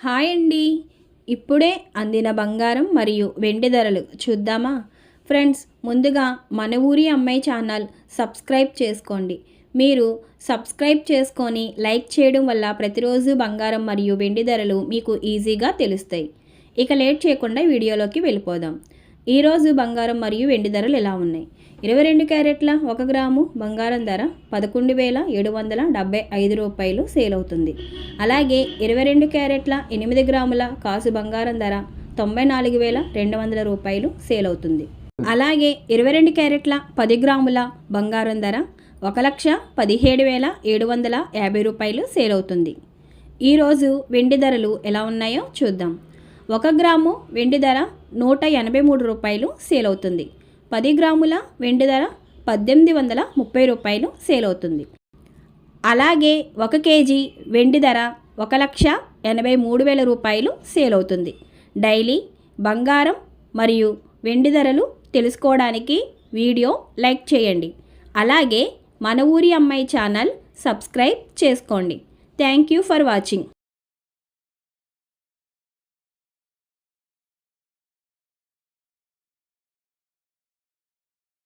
Hi అండి. ఇప్పుడే అందిన బంగారం మరియు వెండి ధరలు చూద్దామా? ఫ్రెండ్స్, ముందుగా మన ఊరి అమ్మాయి ఛానల్ సబ్స్క్రైబ్ చేసుకోండి. మీరు సబ్స్క్రైబ్ చేసుకొని లైక్ చేయడం వల్ల ప్రతిరోజు బంగారం మరియు వెండి ధరలు మీకు ఈజీగా తెలుస్తాయి. ఇక లేట్ చేయకుండా వీడియోలోకి వెళ్ళిపోదాం. ఈరోజు బంగారం మరియు వెండి ధరలు ఎలా ఉన్నాయి? 22 క్యారెట్ల 1 గ్రాము బంగారం ధర 11,775 రూపాయలు సేల్ అవుతుంది. అలాగే 22 క్యారెట్ల 8 గ్రాముల కాసు బంగారం ధర 94,200 రూపాయలు సేల్ అవుతుంది. అలాగే 22 క్యారెట్ల 10 గ్రాముల బంగారం ధర 1,17,750 రూపాయలు సేల్ అవుతుంది. ఈరోజు వెండి ధరలు ఎలా ఉన్నాయో చూద్దాం. 1 గ్రాము వెండి ధర 183 రూపాయలు సేల్ అవుతుంది. 10 గ్రాముల వెండి ధర 1,830 రూపాయలు సేల్ అవుతుంది. అలాగే 1 కేజీ వెండి ధర 1,83,000 రూపాయలు సేల్ అవుతుంది. డైలీ బంగారం మరియు వెండి ధరలు తెలుసుకోవడానికి వీడియో లైక్ చేయండి. అలాగే మన ఊరి అమ్మాయి ఛానల్ సబ్స్క్రైబ్ చేసుకోండి. Thank you for watching.